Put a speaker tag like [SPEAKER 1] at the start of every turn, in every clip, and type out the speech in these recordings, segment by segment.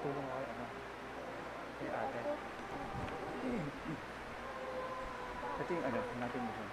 [SPEAKER 1] tutulong ako kay ate. Ito yung hanapin mo siya.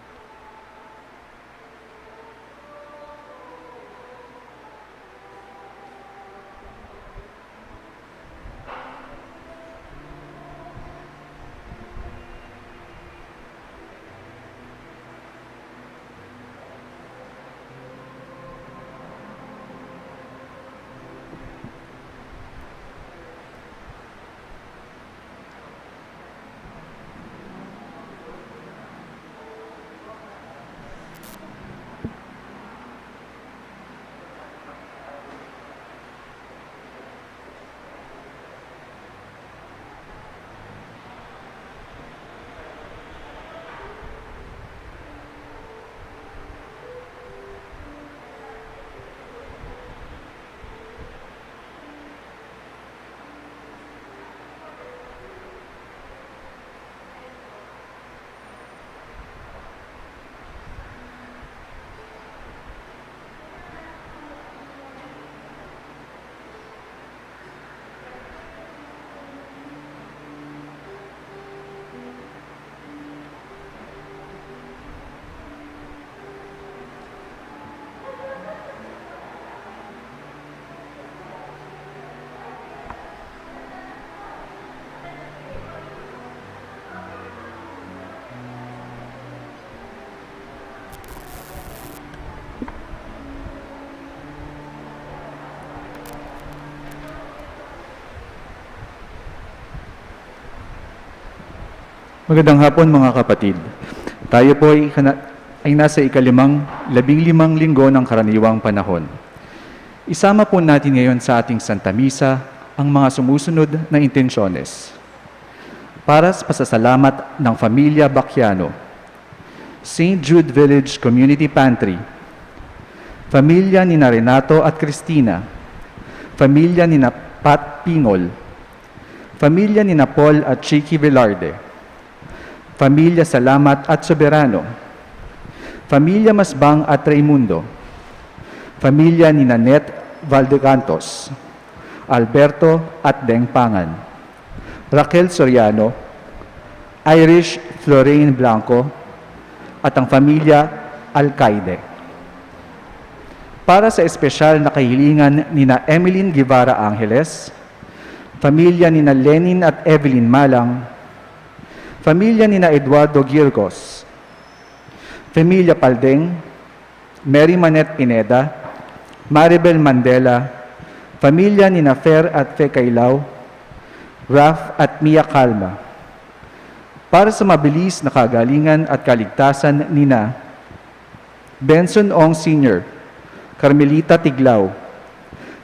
[SPEAKER 1] Magandang hapon mga kapatid. Tayo po ay nasa labing-limang linggo ng karaniwang panahon. Isama po natin ngayon sa ating Santa Misa ang mga sumusunod na intensyones. Para sa pasasalamat ng Pamilya Bacchiano, St. Jude Village Community Pantry, Pamilya ni Renato at Cristina, Pamilya ni Pat Pingol, Pamilya ni Paul at Chicky Velarde, Pamilya Salamat at Soberano, Pamilya Masbang at Raimundo, Pamilya ni Nanette Valdecantos, Alberto at Deng Pangan, Raquel Soriano, Irish Florine Blanco, at ang Pamilya Alcaide. Para sa espesyal na kahilingan ni Emeline Guevara Angeles, Pamilya ni Lenin at Evelyn Malang, Pamilya ni Eduardo Girgos, Pamilya Paldeng, Mary Manette Pineda, Maribel Mandela, Pamilya ni Fer at Fe Cailao, Raf at Mia Calma. Para sa mabilis na kagalingan at kaligtasan nina Benson Ong Sr., Carmelita Tiglao,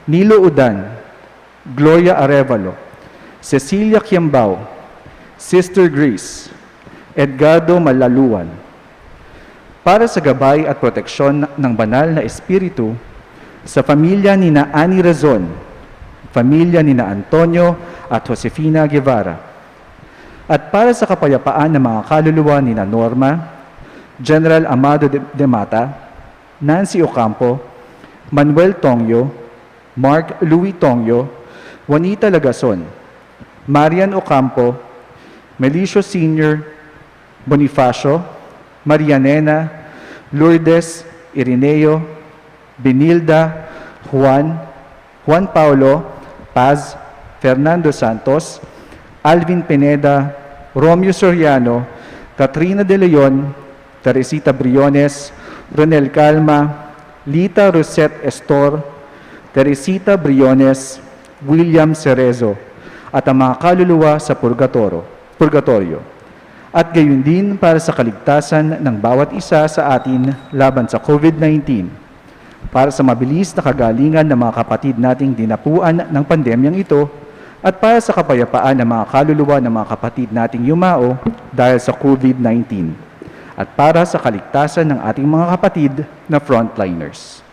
[SPEAKER 1] Nilo Udan, Gloria Arevalo, Cecilia Quiambao, Sister Grace, Edgardo Malaluan. Para sa gabay at proteksyon ng banal na espiritu sa pamilya ni Ani Razon, pamilya ni Antonio at Josefina Guevara. At para sa kapayapaan ng mga kaluluwa ni Norma, General Amado de Mata, Nancy Ocampo, Manuel Tongyo, Mark Louis Tongyo, Juanita Lagason, Marian Ocampo, Melicio Sr., Bonifacio, Marianena, Lourdes, Irineo, Benilda, Juan Paulo, Paz, Fernando Santos, Alvin Pineda, Romeo Soriano, Katrina De Leon, Teresita Briones, Ronel Calma, Lita Rosette Estor, Teresita Briones, William Cerezo, at ang mga kaluluwa sa purgatorio. At gayon din para sa kaligtasan ng bawat isa sa atin laban sa COVID-19, para sa mabilis na kagalingan ng mga kapatid nating dinapuan ng pandemyang ito, at para sa kapayapaan ng mga kaluluwa ng mga kapatid nating yumao dahil sa COVID-19, at para sa kaligtasan ng ating mga kapatid na frontliners.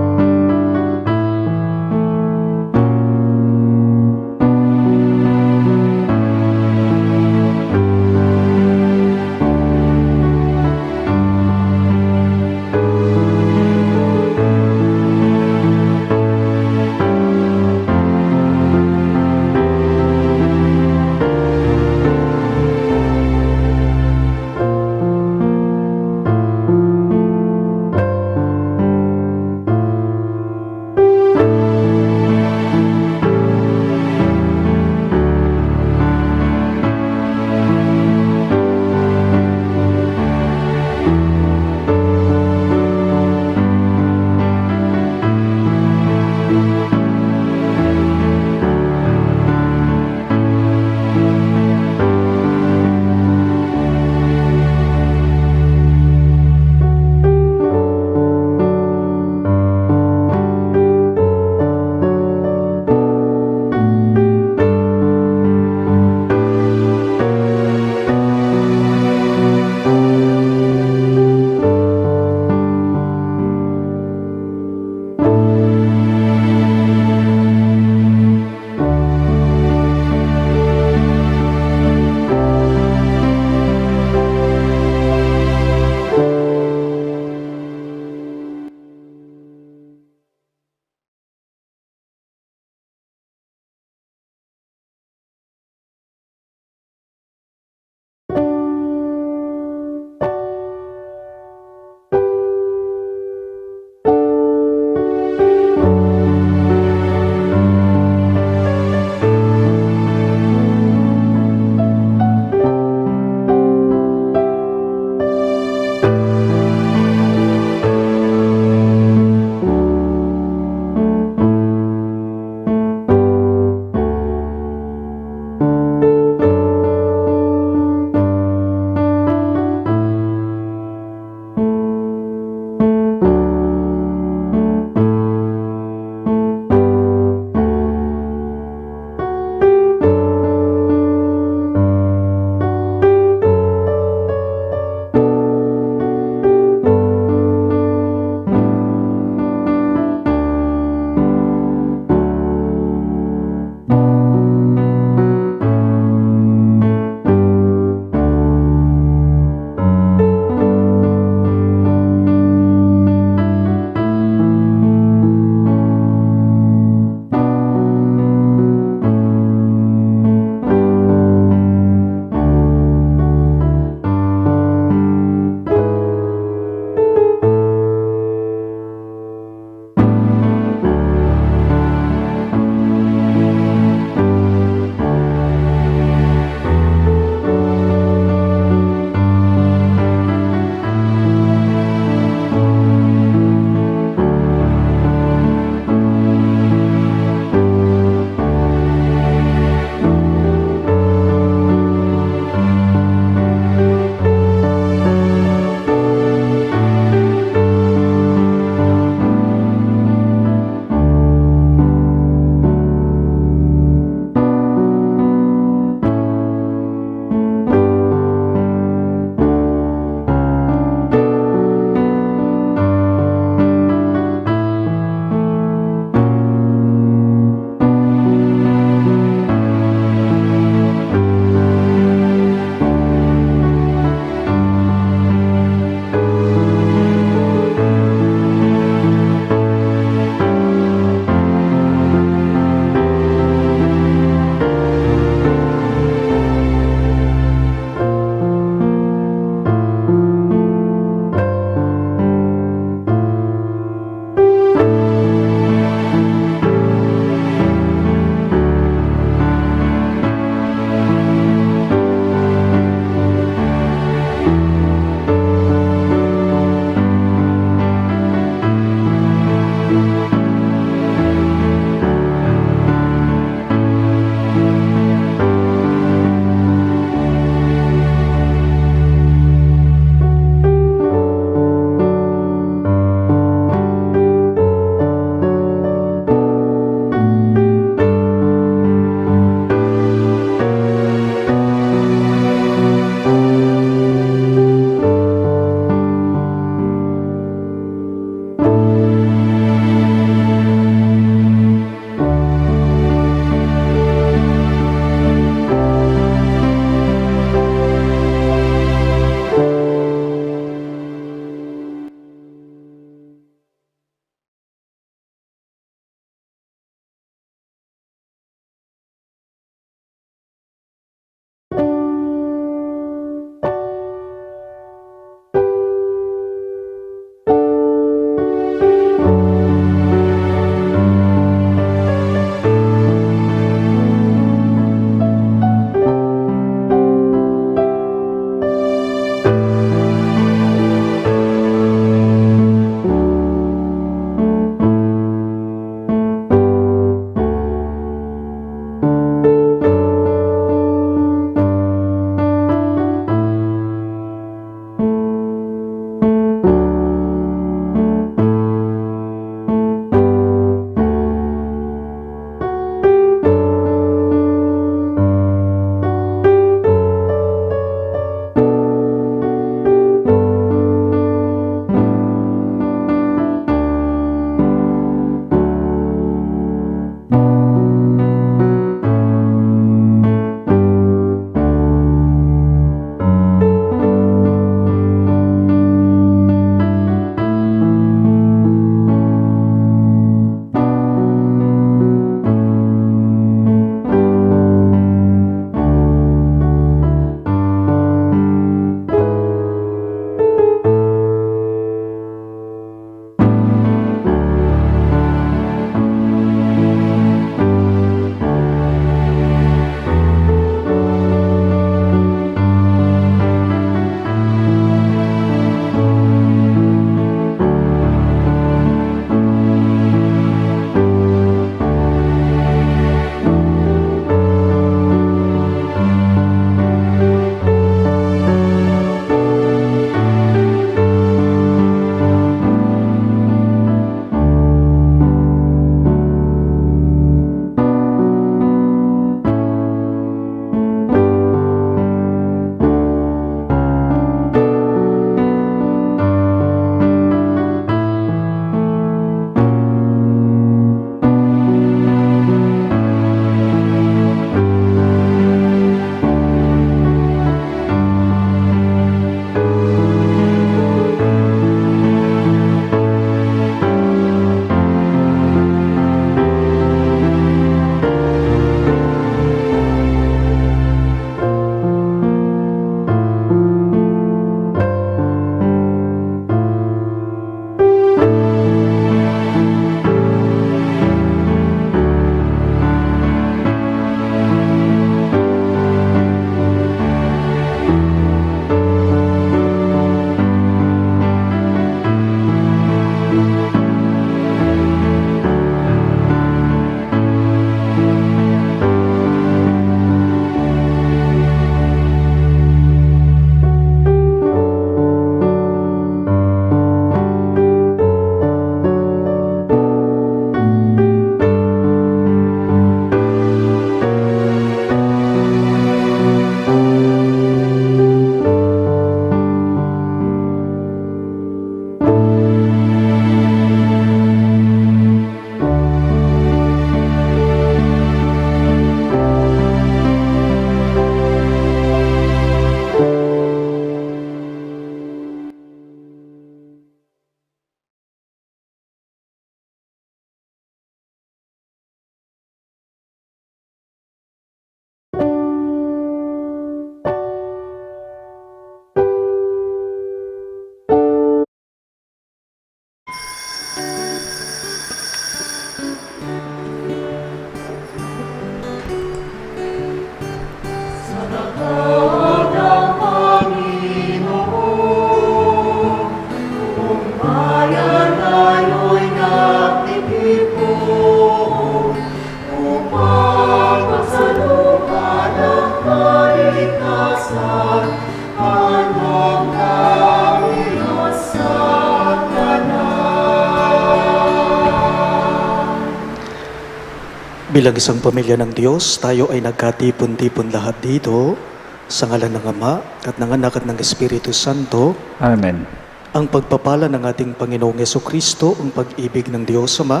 [SPEAKER 2] Bilang isang pamilya ng Diyos, tayo ay nagkatipon-tipon lahat dito sa ngalan ng Ama at ng Anak at ng Espiritu Santo.
[SPEAKER 1] Amen.
[SPEAKER 2] Ang pagpapala ng ating Panginoong Jesucristo, ang pag-ibig ng Diyos Ama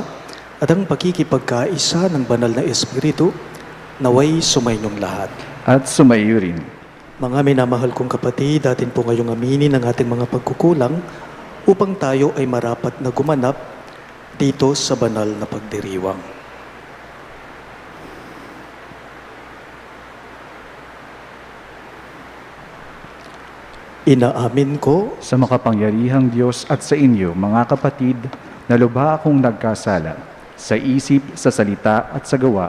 [SPEAKER 2] at ang pakikipagkaisa ng banal na Espiritu naway sumainyong lahat.
[SPEAKER 1] At sumaiyo rin.
[SPEAKER 2] Mga minamahal kong kapatid, atin po ngayong aminin ang ating mga pagkukulang upang tayo ay marapat na gumanap dito sa banal na pagdiriwang. Inaamin ko
[SPEAKER 1] Sa makapangyarihang Diyos at sa inyo, mga kapatid, na lubha akong nagkasala sa isip, sa salita at sa gawa,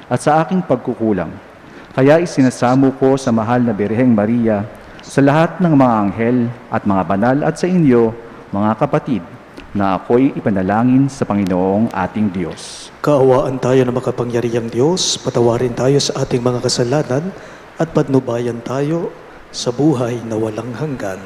[SPEAKER 1] at sa aking pagkukulang. Kaya isinasamo ko sa mahal na Birheng Maria, sa lahat ng mga anghel at mga banal at sa inyo, mga kapatid, na ako'y ipanalangin sa Panginoong ating Diyos.
[SPEAKER 2] kaawaan tayo na makapangyarihang Diyos, patawarin tayo sa ating mga kasalanan at patnubayan tayo sa buhay na walang hanggan.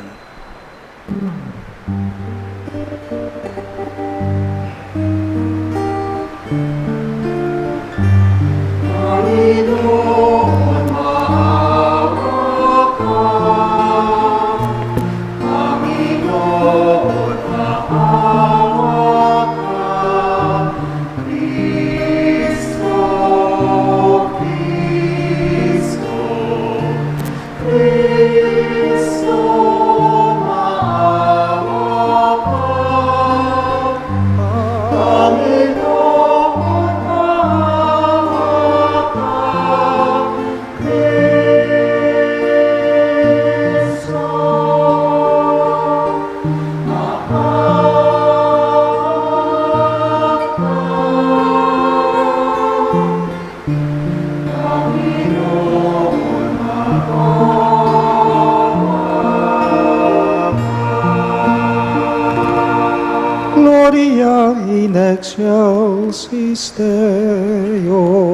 [SPEAKER 2] Gloria in excelsis Deo.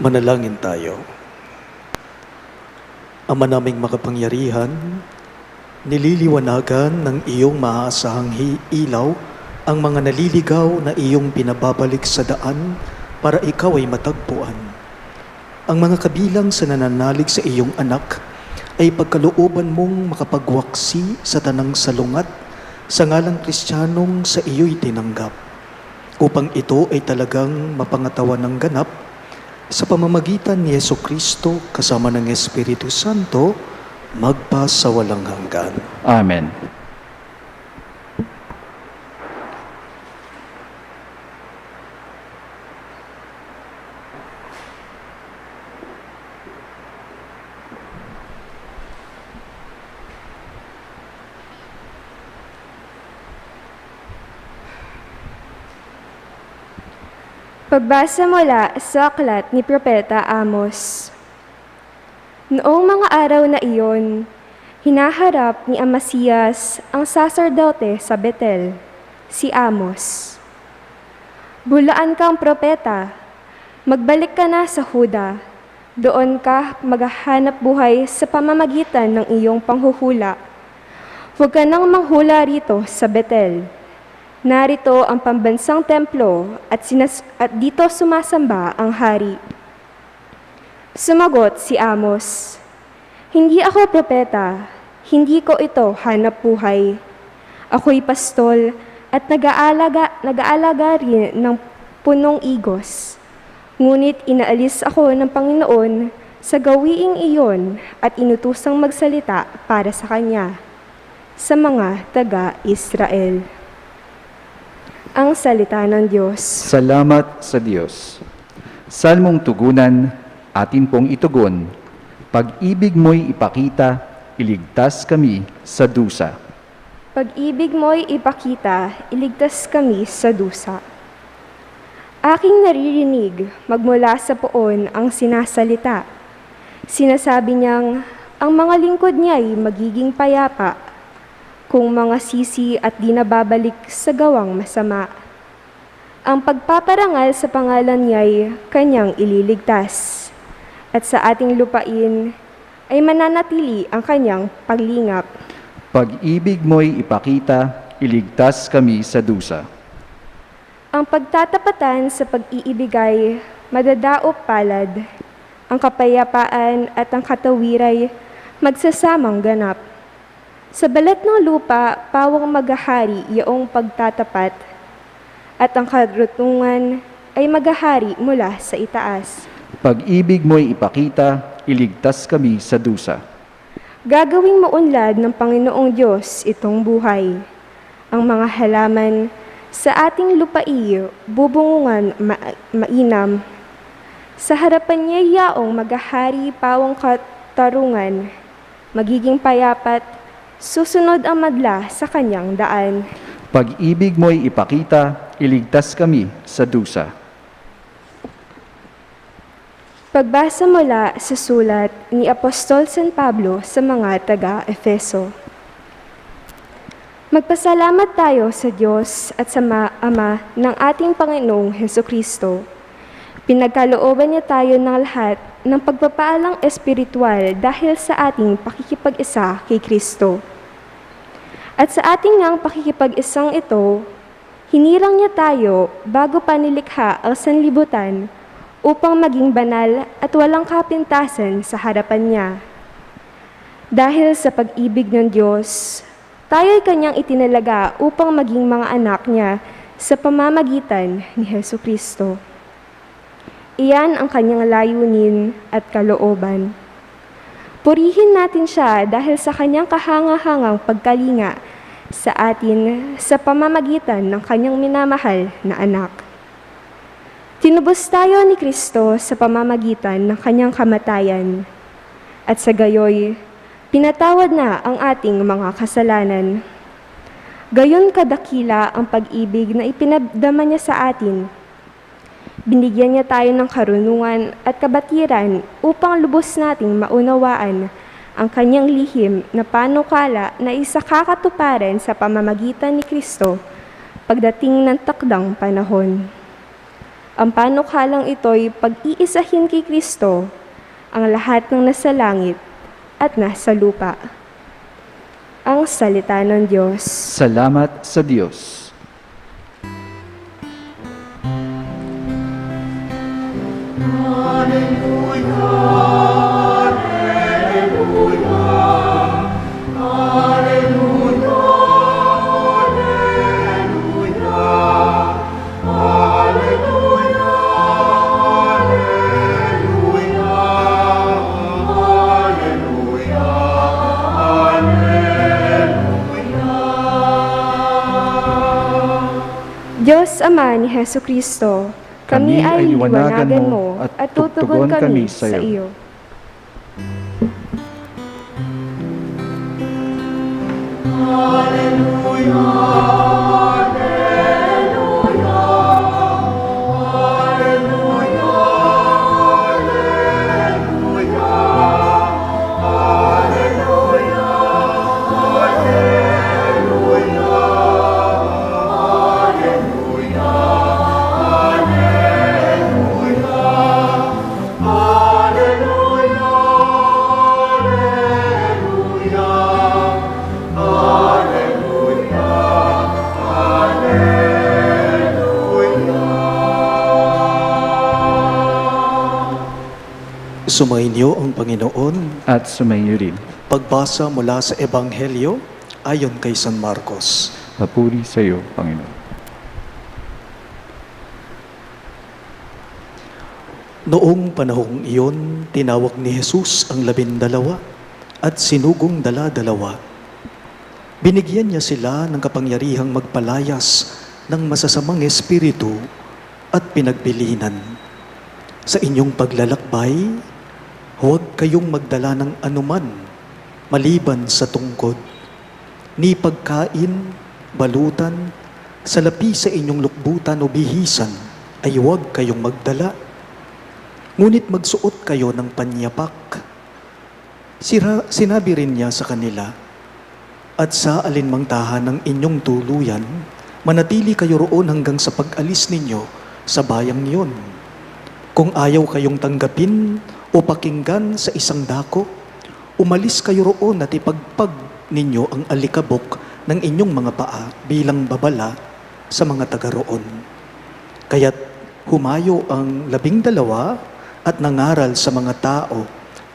[SPEAKER 2] Manalangin tayo. Ama naming makapangyarihan, nililiwanagan ng iyong maaasahang ilaw ang mga naliligaw na iyong pinababalik sa daan para ikaw ay matagpuan. Ang mga kabilang sa nananalig sa iyong anak ay pagkalooban mong makapagwaksi sa tanang salungat sa ngalang Kristiyanong sa iyo'y tinanggap, upang ito ay talagang mapangatawan ng ganap sa pamamagitan ni Jesucristo kasama ng Espiritu Santo, magpa sa walang hanggan.
[SPEAKER 1] Amen.
[SPEAKER 3] Pagbasa mula sa aklat ni Propeta Amos. Noong mga araw na iyon, hinaharap ni Amasias ang saserdote sa Betel, si Amos. Bulaan kang propeta, magbalik ka na sa Huda, doon ka maghahanap buhay sa pamamagitan ng iyong panghuhula. Huwag ka nang manghula rito sa Betel. Narito ang pambansang templo at dito sumasamba ang hari. Sumagot si Amos, "Hindi ako propeta, hindi ko ito hanap buhay. Ako'y pastol at nag-aalaga rin ng punong igos. Ngunit inaalis ako ng Panginoon sa gawiing iyon at inutusang magsalita para sa Kanya, sa mga taga-Israel." Ang salita ng Diyos.
[SPEAKER 1] Salamat sa Diyos. Salmong tugunan, atin pong itugon. Pag-ibig mo'y ipakita, iligtas kami sa dusa.
[SPEAKER 3] Pag-ibig mo'y ipakita, iligtas kami sa dusa. Aking naririnig, magmula sa poon ang sinasalita. Sinasabi niyang, ang mga lingkod niya'y magiging payapa, kung mga sisi at di nababalik sa gawang masama. Ang pagpaparangal sa pangalan niya'y kanyang ililigtas, at sa ating lupain ay mananatili ang kanyang paglingap.
[SPEAKER 1] Pag-ibig mo'y ipakita, iligtas kami sa dusa.
[SPEAKER 3] Ang pagtatapatan sa pag-iibigay, madadaop palad. Ang kapayapaan at ang katawiray, magsasamang ganap. Sa balat ng lupa, pawang maghahari iyong pagtatapat, at ang karutungan ay maghahari mula sa itaas.
[SPEAKER 1] Pag-ibig mo'y ipakita, iligtas kami sa dusa.
[SPEAKER 3] Gagawing maunlad ng Panginoong Diyos itong buhay. Ang mga halaman sa ating lupai, bubungungan mainam. Sa harapan niya yaong maghahari pawang katarungan, magiging payapat, susunod ang madla sa kanyang daan.
[SPEAKER 1] Pag-ibig mo'y ipakita, iligtas kami sa dusa.
[SPEAKER 3] Pagbasa mula sa sulat ni Apostol San Pablo sa mga taga-Efeso. Magpasalamat tayo sa Diyos at sa Ama ng ating Panginoong Hesukristo. Pinagkalooban niya tayo ng lahat ng pagpapaalang espiritual dahil sa ating pakikipag-isa kay Kristo. At sa ating ngang pakikipag-isang ito, hinirang niya tayo bago pa nilikha ang sanlibutan upang maging banal at walang kapintasan sa harapan niya. Dahil sa pag-ibig ng Diyos, tayo'y kanyang itinalaga upang maging mga anak niya sa pamamagitan ni Hesukristo. Iyan ang kanyang layunin at kalooban. Purihin natin siya dahil sa kanyang kahanga-hangang pagkalinga sa atin sa pamamagitan ng kanyang minamahal na anak. Tinubos tayo ni Kristo sa pamamagitan ng kanyang kamatayan, at sa gayoy, pinatawad na ang ating mga kasalanan. Gayon kadakila ang pag-ibig na ipinadama niya sa atin. Binigyan niya tayo ng karunungan at kabatiran upang lubos nating maunawaan ang kanyang lihim na panukala na isakakatuparan sa pamamagitan ni Kristo pagdating ng takdang panahon. Ang panukalang ito'y pag-iisahin kay Kristo ang lahat ng nasa langit at nasa lupa. Ang salita ng Diyos.
[SPEAKER 1] Salamat sa Diyos.
[SPEAKER 3] Diyos Ama ni Hesu Kristo, kami ay liwanagan mo at tutugon kami sa iyo.
[SPEAKER 2] Sumainyo ang Panginoon.
[SPEAKER 1] At sumainyo rin.
[SPEAKER 2] Pagbasa mula sa Ebanghelyo ayon kay San Marcos.
[SPEAKER 1] Papuri sa iyo, Panginoon.
[SPEAKER 2] Noong panahong iyon, tinawag ni Jesus ang 12 at sinugong dala-dalawa. Binigyan niya sila ng kapangyarihang magpalayas ng masasamang espiritu at pinagbilinan. Sa inyong paglalakbay, huwag kayong magdala ng anuman maliban sa tungkod, ni pagkain, balutan, salapi sa inyong lukbutan o bihisan ay huwag kayong magdala. Ngunit magsuot kayo ng panyapak. Sinabi rin niya sa kanila, at sa alinmang tahan ng inyong tuluyan, manatili kayo roon hanggang sa pag-alis ninyo sa bayang iyon. Kung ayaw kayong tanggapin o pakinggan sa isang dako, umalis kayo roon at ipagpag ninyo ang alikabok ng inyong mga paa bilang babala sa mga taga roon. Kaya't humayo ang 12 at nangaral sa mga tao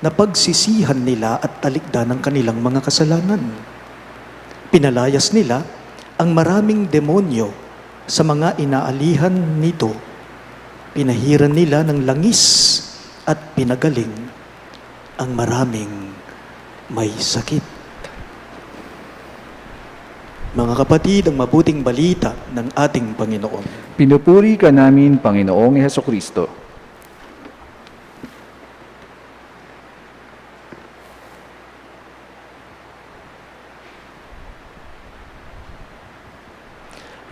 [SPEAKER 2] na pagsisihan nila at talikdan ng kanilang mga kasalanan. Pinalayas nila ang maraming demonyo sa mga inaalihan nito. Pinahiran nila ng langis at pinagaling ang maraming may sakit. Mga kapatid, ang mabuting balita ng ating Panginoon.
[SPEAKER 1] Pinupuri ka namin, Panginoong Hesukristo.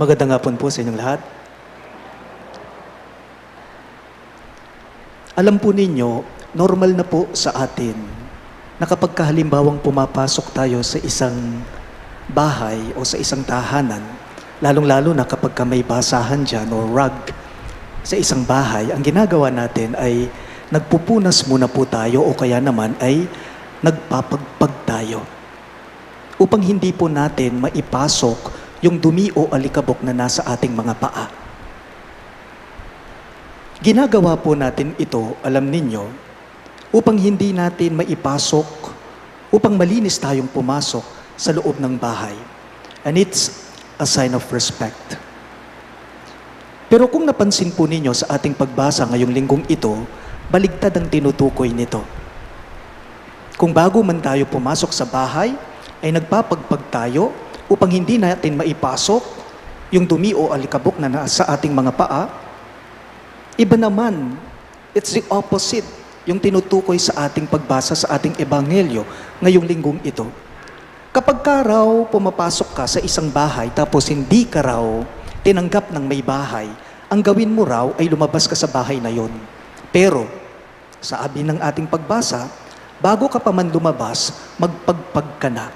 [SPEAKER 2] Magandang hapon po sa inyong lahat. Alam po ninyo, normal na po sa atin na kapag halimbawang pumapasok tayo sa isang bahay o sa isang tahanan, lalong-lalo na kapag may basahan dyan o rug sa isang bahay, ang ginagawa natin ay nagpupunas muna po tayo o kaya naman ay nagpapagpag tayo upang hindi po natin maipasok yung dumi o alikabok na nasa ating mga paa. Ginagawa po natin ito, alam ninyo, upang hindi natin maipasok, upang malinis tayong pumasok sa loob ng bahay. And it's a sign of respect. Pero kung napansin po ninyo sa ating pagbasa ngayong linggong ito, baligtad ang tinutukoy nito. Kung bago man tayo pumasok sa bahay, ay nagpapagpag tayo upang hindi natin maipasok yung dumi o alikabok na nasa ating mga paa. Iba naman, it's the opposite, yung tinutukoy sa ating pagbasa sa ating ebanghelyo ngayong linggong ito. Kapag ka raw pumapasok ka sa isang bahay tapos hindi ka raw tinanggap ng may bahay, ang gawin mo raw ay lumabas ka sa bahay na yon. Pero, sabi ng ating pagbasa, bago ka pa man lumabas, magpagpag ka na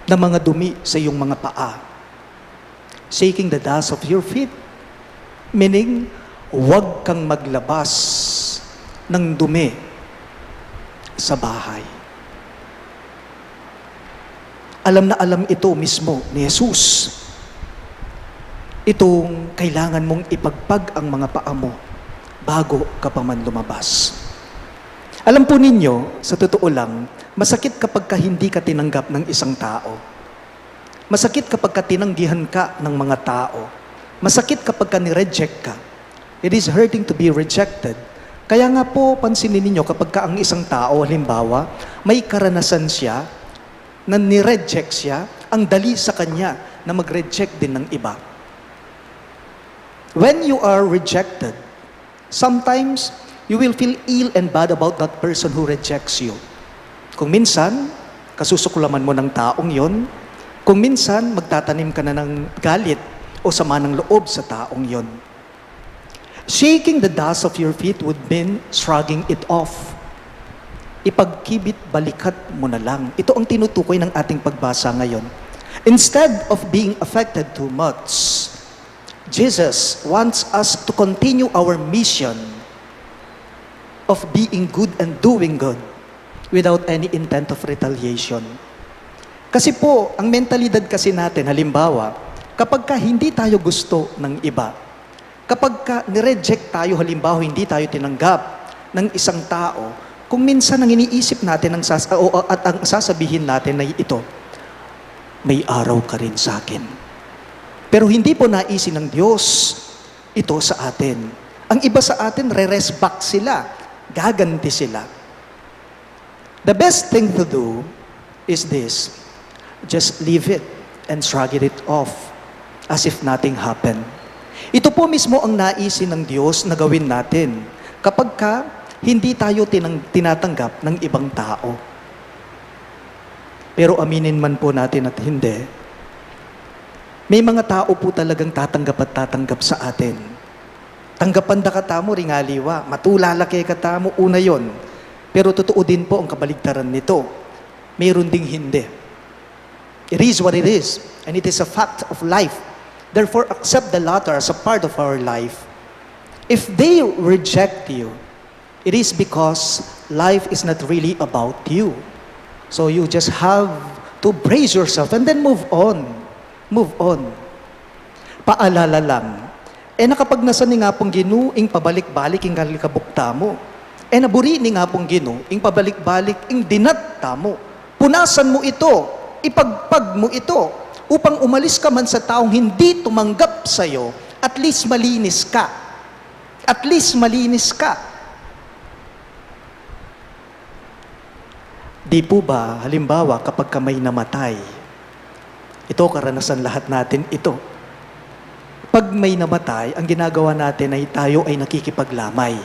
[SPEAKER 2] ng mga dumi sa iyong mga paa. Shaking the dust of your feet. Meaning, huwag kang maglabas ng dumi sa bahay. Alam na alam ito mismo ni Jesus. Itong kailangan mong ipagpag ang mga paa mo bago ka pa man lumabas. Alam po ninyo, sa totoo lang, masakit kapag ka hindi ka tinanggap ng isang tao. Masakit kapag ka tinanggihan ka ng mga tao. Masakit kapag ka ni-reject ka. It is hurting to be rejected. Kaya nga po, pansinin ninyo, kapag ka ang isang tao, halimbawa, may karanasan siya, na ni-reject siya, ang dali sa kanya na mag-reject din ng iba. When you are rejected, sometimes you will feel ill and bad about that person who rejects you. Kung minsan, kasusuklaman mo ng taong yon. Kung minsan, magtatanim ka na ng galit o sama ng loob sa taong yon. Shaking the dust of your feet would mean shrugging it off. Ipagkibit, balikat mo na lang. Ito ang tinutukoy ng ating pagbasa ngayon. Instead of being affected too much, Jesus wants us to continue our mission of being good and doing good without any intent of retaliation. Kasi po, ang mentalidad kasi natin, halimbawa, kapag ka hindi tayo gusto ng iba, kapag ka nireject tayo, halimbawa, hindi tayo tinanggap ng isang tao, kung minsan ang iniisip natin at ang sasabihin natin ay ito, may araw ka rin sa akin. Pero hindi po naisin ng Diyos ito sa atin. Ang iba sa atin, re-rest back sila, gaganti sila. The best thing to do is this, just leave it and shrug it off as if nothing happened. Ito po mismo ang naisin ng Diyos na gawin natin kapag ka hindi tayo tinatanggap ng ibang tao. Pero aminin man po natin at hindi, may mga tao po talagang tatanggap at tatanggap sa atin. Tanggapan da katamo, ringaliwa, matulalaki katamo, una yon. Pero totoo din po ang kabaligtaran nito. Mayroon ding hindi. It is what it is, and it is a fact of life. Therefore, accept the latter as a part of our life. If they reject you, it is because life is not really about you. So you just have to brace yourself and then move on. Move on. Paalala lang. Nakapag nasa ni nga pong Ginoo, ing pabalik-balik ing kalikabukta mo. Naburi ni nga pong Ginoo, ing pabalik-balik ing dinatta mo. Punasan mo ito, ipagpag mo ito, upang umalis ka man sa taong hindi tumanggap sa'yo, at least malinis ka. At least malinis ka. Di po ba, halimbawa, kapag ka may namatay, ito, karanasan lahat natin ito. Pag may namatay, ang ginagawa natin ay tayo ay nakikipaglamay.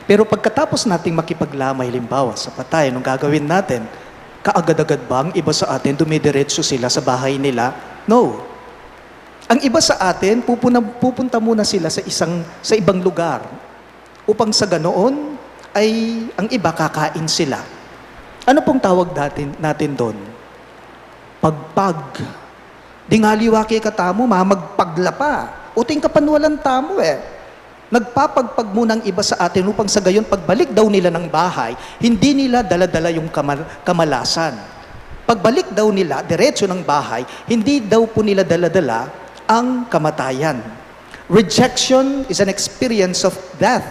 [SPEAKER 2] Pero pagkatapos nating makipaglamay, halimbawa, sa patay, anong gagawin natin? Kaagad-agad ba ang iba sa atin, dumidiretso sila sa bahay nila? No. Ang iba sa atin, pupunta muna sila sa ibang lugar. Upang sa ganoon, ay ang iba kakain sila. Ano pong tawag natin doon? Pagpag. Di nga liwa kay katamo, magpagla pa. Uting kapanwalan tamo eh. Nagpapagpag muna ang iba sa atin upang sa gayon pagbalik daw nila ng bahay, hindi nila dala-dala yung kamalasan. Pagbalik daw nila, diretso ng bahay, hindi daw po nila dala-dala ang kamatayan. Rejection is an experience of death.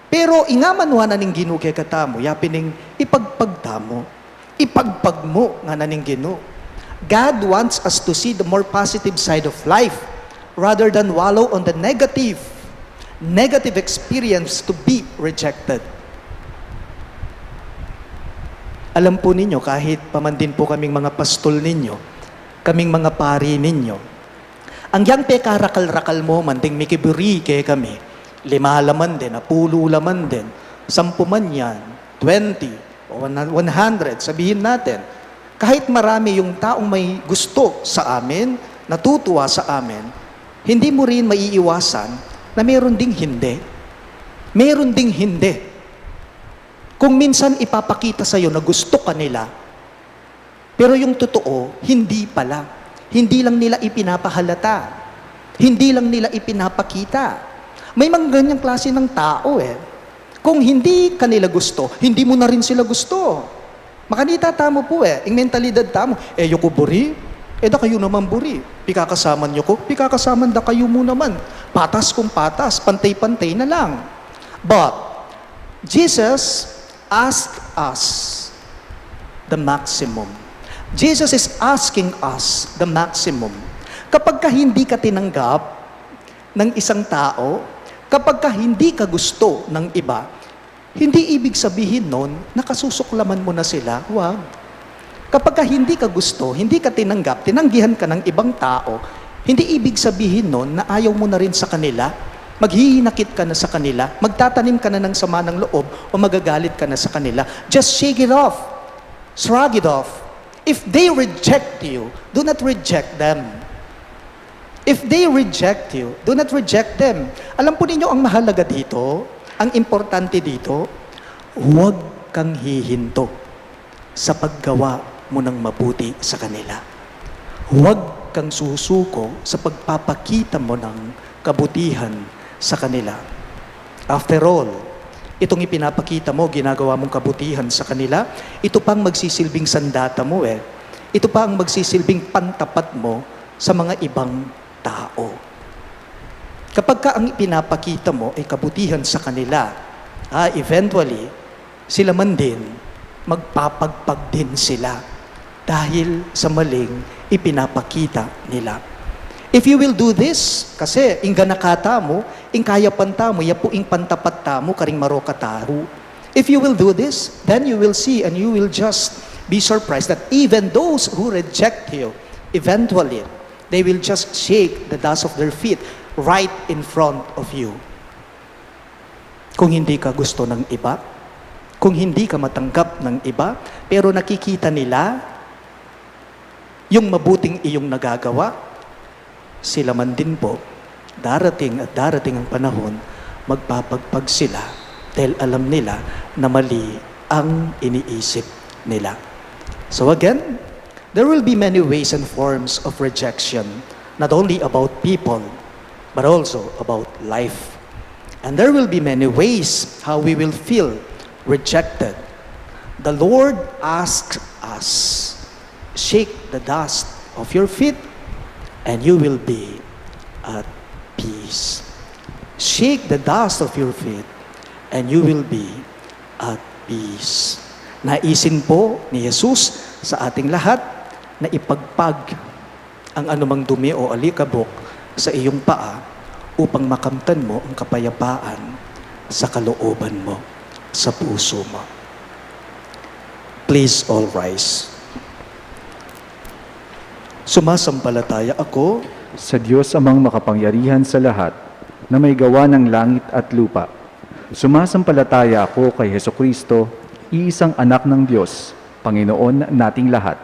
[SPEAKER 2] Pero ingamanwa na ning Ginoo kay katamo, yapining ipagpagtamo. Ipagpag mo nga na ning Ginoo. God wants us to see the more positive side of life rather than wallow on the negative experience to be rejected. Alam po ninyo, kahit paman din po kaming mga pastol ninyo, kaming mga pari ninyo, ang yang pe karakal-rakal mo, manting mikiburi kay kami, 5 laman din, 10 laman din, 10 man yan, 20, 100, sabihin natin, kahit marami yung taong may gusto sa amin, natutuwa sa amin, hindi mo rin maiiwasan na meron ding hindi. Meron ding hindi. Kung minsan ipapakita sa'yo na gusto ka nila, pero yung totoo, hindi pala. Hindi lang nila ipinapahalata. Hindi lang nila ipinapakita. May mga ganyang klase ng tao eh. Kung hindi kanila gusto, hindi mo na rin sila gusto. Makanita tamo po eh. Yung mentalidad tamo, yuko buri, da kayo naman buri. Pikakasaman nyo ko, pikakasaman da kayo mo naman. Patas kung patas, pantay-pantay na lang. But, Jesus asked us the maximum. Jesus is asking us the maximum. Kapag ka hindi ka tinanggap ng isang tao, kapag ka hindi ka gusto ng iba, hindi ibig sabihin nun, nakasusuklaman mo na sila. Huwag. Kapag ka hindi ka gusto, hindi ka tinanggap, tinanggihan ka ng ibang tao, hindi ibig sabihin nun na ayaw mo na rin sa kanila, maghihinakit ka na sa kanila, magtatanim ka na ng sama ng loob, o magagalit ka na sa kanila. Just shake it off. Shrug it off. If they reject you, do not reject them. If they reject you, do not reject them. Alam po ninyo ang mahalaga dito, ang importante dito, huwag kang hihinto sa paggawa mo ng mabuti sa kanila. Huwag kang susuko sa pagpapakita mo ng kabutihan sa kanila. After all, itong ipinapakita mo, ginagawa mong kabutihan sa kanila, ito pang magsisilbing sandata mo eh. Ito pa ang magsisilbing pantapat mo sa mga ibang tao. Kapag ka ang ipinapakita mo ay kabutihan sa kanila, eventually, sila man din, magpapagpag din sila dahil sa maling ipinapakita nila. If you will do this, kasi ingga nakata mo, ingkaya panta mo, yapo ing pantapat mo, karing maroka taru. If you will do this, then you will see and you will just be surprised that even those who reject you, eventually, they will just shake the dust of their feet right in front of you. Kung hindi ka gusto ng iba, kung hindi ka matanggap ng iba, pero nakikita nila yung mabuting iyong nagagawa, sila man din po, darating at darating ang panahon, magpapagpag sila dahil alam nila na mali ang iniisip nila. So again, there will be many ways and forms of rejection, not only about people, but also about life. And there will be many ways how we will feel rejected. The Lord asks us, shake the dust of your feet and you will be at peace. Shake the dust of your feet and you will be at peace. Naisin po ni Jesus sa ating lahat na ipagpag ang anumang dumi o alikabok sa iyong paa upang makamtan mo ang kapayapaan sa kalooban mo, sa puso mo. Please all rise. Sumasampalataya ako
[SPEAKER 1] Sa Diyos amang makapangyarihan sa lahat, na may gawa ng langit at lupa. Sumasampalataya ako kay Hesukristo, iisang anak ng Diyos, Panginoon nating lahat.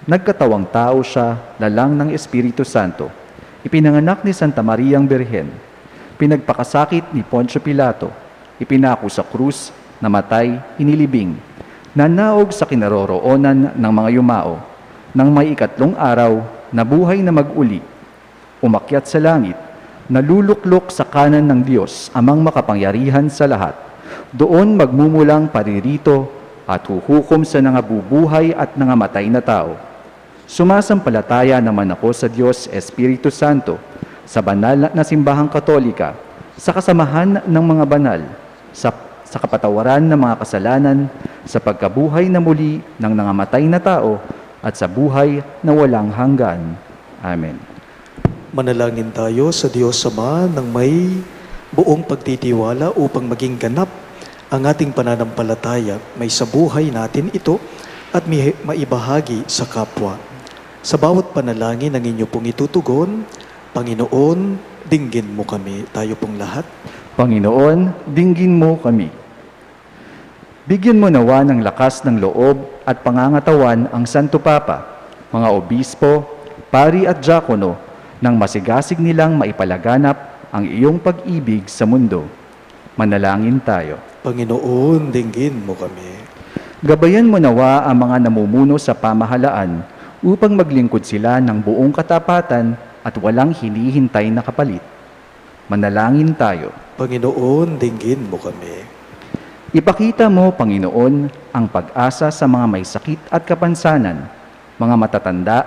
[SPEAKER 1] Nagkatawang tao siya, lalang ng Espiritu Santo. Ipinanganak ni Santa Mariang Birhen. Pinagpakasakit ni Poncio Pilato. Ipinako sa krus, namatay, inilibing. Nanaog sa kinaroroonan ng mga yumao. Nang may 3 araw, nabuhay na mag-uli. Umakyat sa langit, naluluklok sa kanan ng Diyos, amang makapangyarihan sa lahat. Doon magmumulang paririto at huhukom sa nangabubuhay at nangamatay na tao. Sumasampalataya naman ako sa Diyos Espiritu Santo, sa banal na simbahang katolika, sa kasamahan ng mga banal, sa kapatawaran ng mga kasalanan, sa pagkabuhay na muli ng nangamatay na tao, at sa buhay na walang hanggan. Amen.
[SPEAKER 2] Manalangin tayo sa Diyos Ama ng may buong pagtitiwala upang maging ganap ang ating pananampalataya may sa buhay natin ito at may maibahagi sa kapwa. Sa bawat panalangin ang inyo pong itutugon, Panginoon, dinggin mo kami, tayo pong lahat.
[SPEAKER 1] Panginoon, dinggin mo kami. Bigyan mo nawa ng lakas ng loob at pangangatawan ang Santo Papa, mga obispo, pari at diakono, nang masigasig nilang maipalaganap ang iyong pag-ibig sa mundo. Manalangin tayo.
[SPEAKER 2] Panginoon, dinggin mo kami.
[SPEAKER 1] Gabayan mo nawa ang mga namumuno sa pamahalaan upang maglingkod sila ng buong katapatan at walang hinihintay na kapalit. Manalangin tayo.
[SPEAKER 2] Panginoon, dinggin mo kami.
[SPEAKER 1] Ipakita mo, Panginoon, ang pag-asa sa mga may sakit at kapansanan, mga matatanda,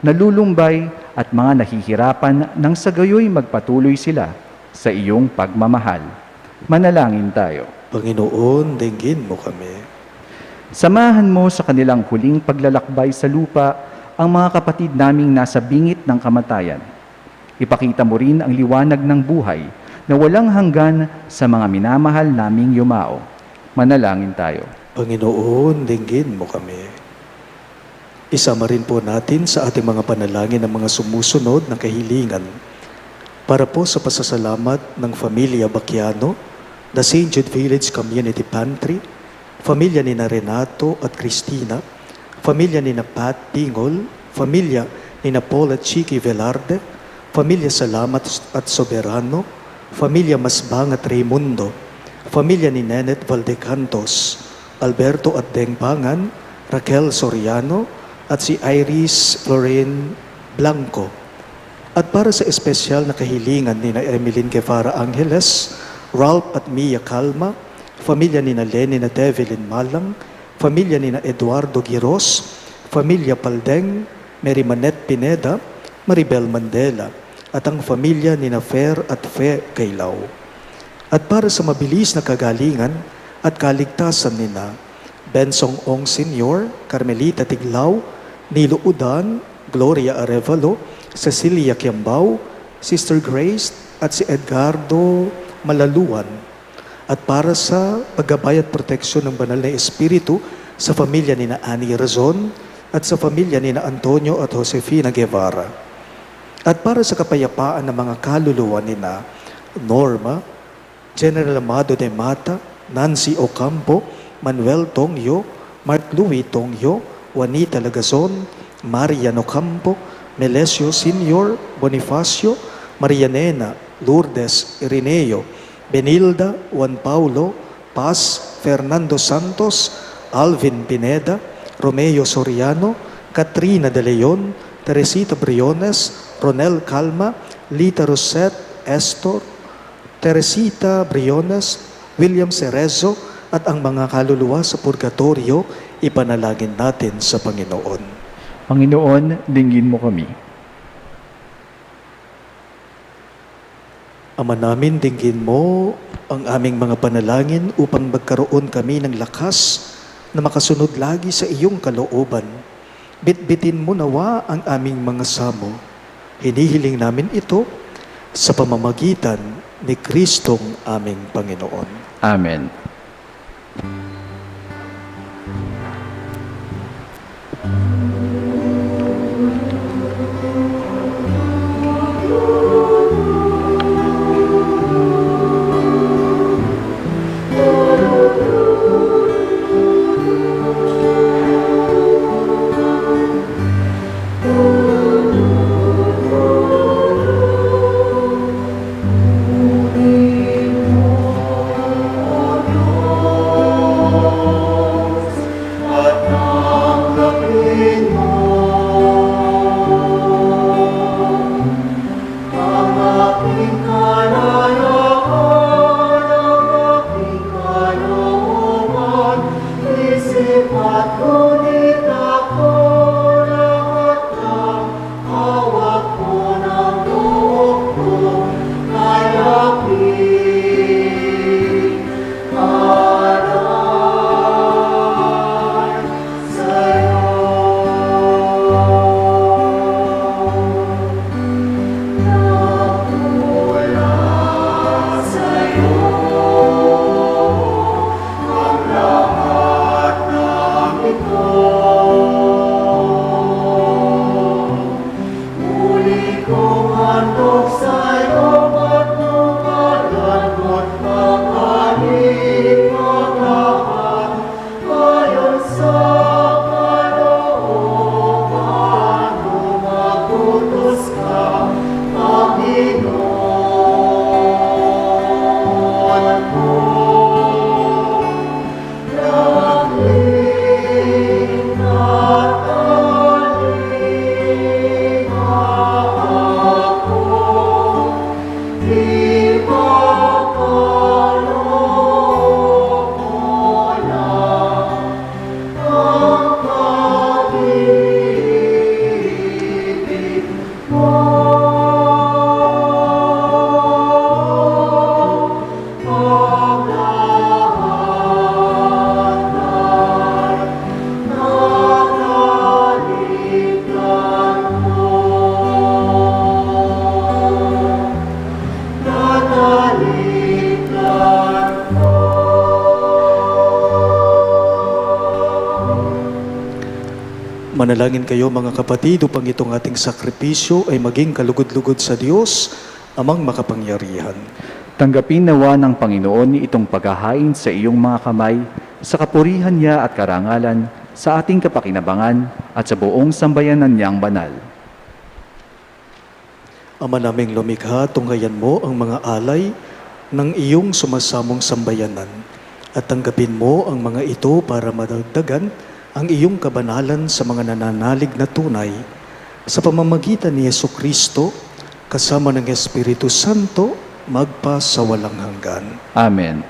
[SPEAKER 1] nalulumbay at mga nahihirapan nang sa gayoy magpatuloy sila sa iyong pagmamahal. Manalangin tayo.
[SPEAKER 2] Panginoon, dinggin mo kami.
[SPEAKER 1] Samahan mo sa kanilang huling paglalakbay sa lupa ang mga kapatid naming nasa bingit ng kamatayan. Ipakita mo rin ang liwanag ng buhay na walang hanggan sa mga minamahal naming yumao. Manalangin tayo.
[SPEAKER 2] Panginoon, dinggin mo kami. Isama rin po natin sa ating mga panalangin ang mga sumusunod na kahilingan para po sa pasasalamat ng Familia Bacchiano, the St. Jude Village Community Pantry, Pamilya ni na Renato at Cristina, Pamilya ni na Pat Pingol, Pamilya ni na Paul at Chicky Velarde, Pamilya Salamat at Soberano, Pamilya Masbang at Raimundo, Pamilya ni Nenet Valdecantos, Alberto at Dengpangan, Raquel Soriano, at si Iris Lorraine Blanco. At para sa espesyal na kahilingan ni na Emeline Guevara Angeles, Ralph at Mia Calma, Pamilya ni na Lenny na Develin Malang, Pamilya ni na Eduardo Giros, Pamilya Paldeng, Mary Manette Pineda, Maribel Mandela, at ang pamilya ni na Fer at Fe Kailao. At para sa mabilis na kagalingan at kaligtasan ni na Bensong Ong Sr., Carmelita Tiglao, Nilo Udan, Gloria Arevalo, Cecilia Kiambao, Sister Grace at si Edgardo Malaluan. At para sa paggabay at proteksyon ng banal na Espiritu sa pamilya ni na Annie Razon at sa pamilya ni na Antonio at Josefina Guevara. At para sa kapayapaan ng mga kaluluwa ni na Norma, General Amado de Mata, Nancy Ocampo, Manuel Tongyo, Mark Louis Tongyo, Juanita Lagazon, Marian Ocampo, Melesio Sr., Bonifacio, Marianena, Lourdes Irineo, Benilda, Juan Paulo, Paz, Fernando Santos, Alvin Pineda, Romeo Soriano, Katrina De Leon, Teresita Briones, Ronel Calma, Lita Rosette, Estor, Teresita Briones, William Cerezo, at ang mga kaluluwa sa purgatorio, ipanalangin natin sa Panginoon.
[SPEAKER 1] Panginoon, dinggin mo kami.
[SPEAKER 2] Ama namin, dinggin mo ang aming mga panalangin upang magkaroon kami ng lakas na makasunod lagi sa iyong kalooban. Bitbitin mo nawa ang aming mga samo. Hinihiling namin ito sa pamamagitan ni Kristong aming Panginoon.
[SPEAKER 1] Amen.
[SPEAKER 2] Manalangin kayo mga kapatid upang itong ating sakripisyo ay maging kalugod-lugod sa Diyos, amang makapangyarihan.
[SPEAKER 1] Tanggapin nawa ng Panginoon itong paghahain sa iyong mga kamay, sa kapurihan niya at karangalan, sa ating kapakinabangan at sa buong sambayanan niyang banal.
[SPEAKER 2] Ama naming lumikha, tunghayan mo ang mga alay ng iyong sumasamong sambayanan at tanggapin mo ang mga ito para madagdagan ang iyong kabanalan sa mga nananalig na tunay sa pamamagitan ni Jesucristo kasama ng Espiritu Santo magpa sa walang hanggan.
[SPEAKER 1] Amen.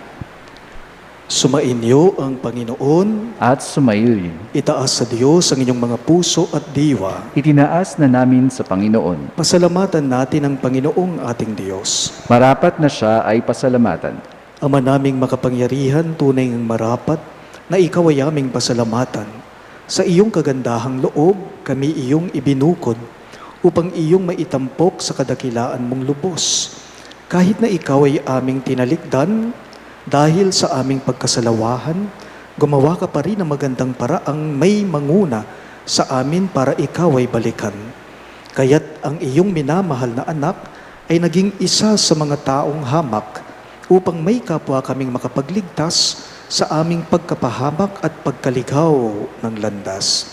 [SPEAKER 2] Sumainyo ang Panginoon,
[SPEAKER 1] At sumaili,
[SPEAKER 2] itaas sa Diyos ang inyong mga puso at diwa.
[SPEAKER 1] itinaas na namin sa Panginoon.
[SPEAKER 2] Pasalamatan natin ang Panginoong ating Diyos.
[SPEAKER 1] Marapat na siya ay pasalamatan.
[SPEAKER 2] Ama naming makapangyarihan, tunay ng marapat na ikaw ay aming pasalamatan. Sa iyong kagandahang loob, kami iyong ibinukod upang iyong maitampok sa kadakilaan mong lubos. Kahit na ikaw ay aming tinalikdan, dahil sa aming pagkasalawahan, gumawa ka pa rin ng magandang paraang may manguna sa amin para ikaw ay balikan. Kaya't ang iyong minamahal na anak ay naging isa sa mga taong hamak upang may kapwa kaming makapagligtas sa aming pagkapahamak at pagkaligaw ng landas.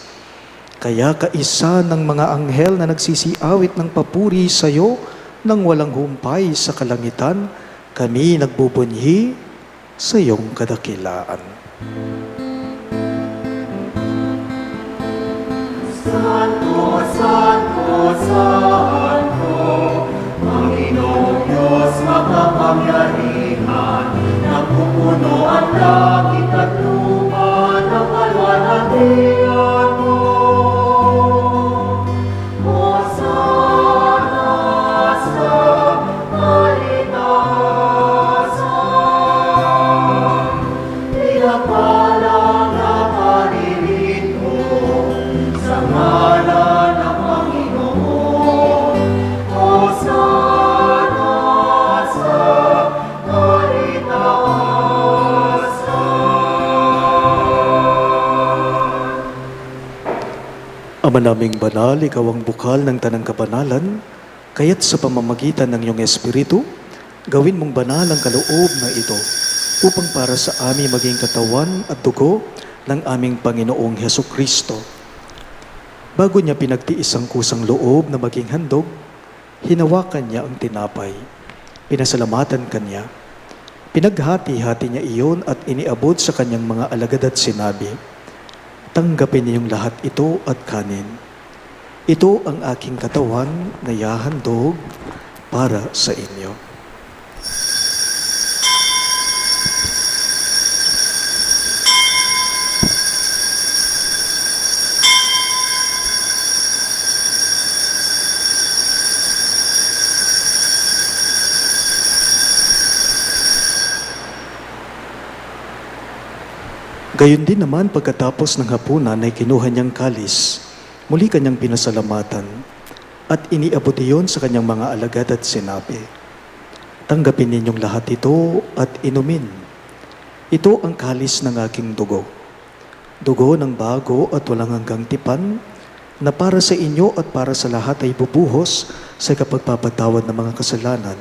[SPEAKER 2] Kaya kaisa ng mga anghel na nagsisiawit ng papuri sa iyo nang walang humpay sa kalangitan, kami nagbubunyi sa iyong kadakilaan.
[SPEAKER 4] Santo, Santo, Santo, Panginoong Diyos makapangyarihan, napupuno ang langit at lupa ng kalwalhatian mo. Hosana sa kalitasan, pinagpalang na paririto sa ngalan ng Panginoon. Hosana sa kalitasan.
[SPEAKER 2] Ama naming banal, ikaw ang bukal ng tanang kabanalan, kaya't sa pamamagitan ng iyong Espiritu, gawin mong banal ang kaloob na ito, upang para sa amin maging katawan at dugo ng aming Panginoong Hesukristo. Bago niya pinagtiis ang kusang loob na maging handog, hinawakan niya ang tinapay, pinasalamatan kanya, pinaghati-hati niya iyon at iniabot sa kanyang mga alagad at sinabi, "Tanggapin niyong lahat ito at kanin. Ito ang aking katawan na yahandog para sa inyo." Gayon din naman pagkatapos ng hapunan ay kinuha niyang kalis, muli kanyang pinasalamatan, at iniabot iyon sa kanyang mga alagad at sinabi, "Tanggapin ninyong lahat ito at inumin. Ito ang kalis ng aking dugo. Dugo ng bago at walang hanggang tipan, na para sa inyo at para sa lahat ay bubuhos sa kapagpapatawad ng mga kasalanan.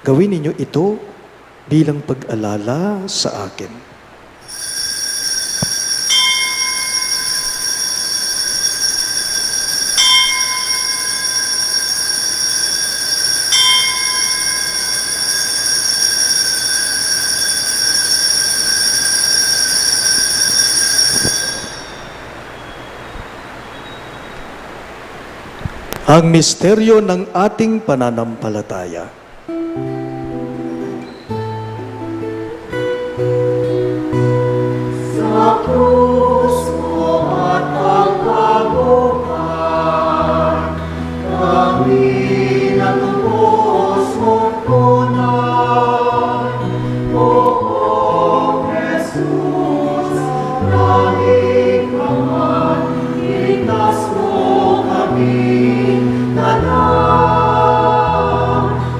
[SPEAKER 2] Gawin ninyo ito bilang pag-alala sa akin." Ang misteryo ng ating pananampalataya.
[SPEAKER 4] Sa krus mo at pagkabuhay, kami natubos mong tunay. Poong Jesus, nanging kaman, iligtas mo kami tanan.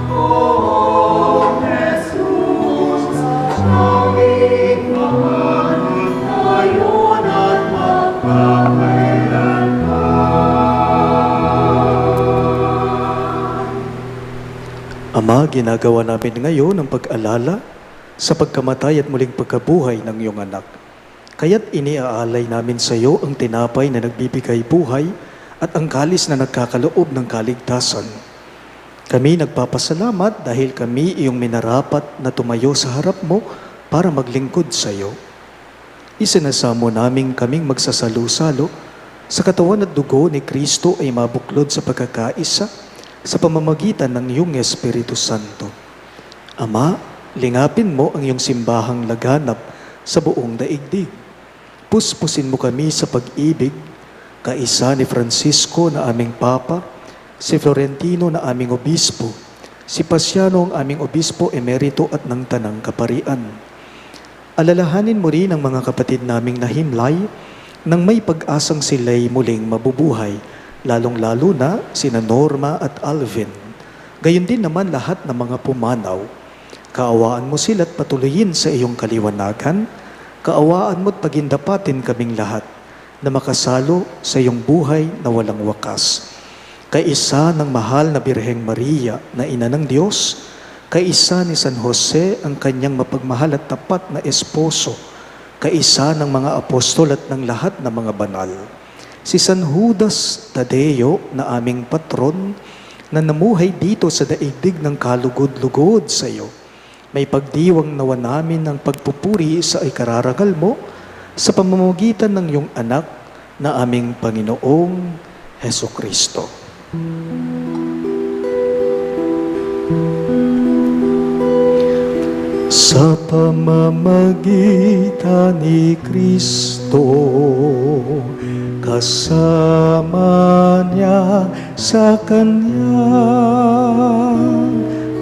[SPEAKER 4] Poong Jesus, nanging kaman, ngayon at magpapailan.
[SPEAKER 2] Ama, ginagawa namin ngayon ang pag-alala sa pagkamatay at muling pagkabuhay ng iyong anak. Kaya't iniaalay namin sa iyo ang tinapay na nagbibigay buhay at ang kalis na nagkakaloob ng kaligtasan. Kami nagpapasalamat dahil kami iyong minarapat na tumayo sa harap mo para maglingkod sa iyo. Isinasamo namin kaming magsasalo-salo sa katawan at dugo ni Kristo ay mabuklod sa pagkakaisa sa pamamagitan ng iyong Espiritu Santo. Ama, lingapin mo ang iyong simbahang laganap sa buong daigdig. Puspusin mo kami sa pag-ibig, kaisa ni Francisco na aming Papa, si Florentino na aming Obispo, si Pasiano ang aming Obispo Emerito at ng Tanang Kaparian. Alalahanin mo rin ang mga kapatid naming nahimlay nang may pag-asang sila'y muling mabubuhay, lalong-lalo na sina Norma at Alvin. Gayon din naman lahat ng mga pumanaw. Kaawaan mo sila at patuloyin sa iyong kaliwanagan. Kaawaan mo't pagindapatin kaming lahat na makasalo sa iyong buhay na walang wakas. Kaisa ng mahal na Birheng Maria na ina ng Diyos, kaisa ni San Jose ang kanyang mapagmahal at tapat na esposo, kaisa ng mga apostol at ng lahat ng mga banal. Si San Judas Tadeo na aming patron na namuhay dito sa daigdig ng kalugod-lugod sa iyo. May pagdiwang nawa namin ng pagpupuri sa ikararangal mo sa pamamagitan ng iyong anak na aming Panginoong Hesukristo. Sa pamamagitan ni Kristo, kasama niya sa Kanya,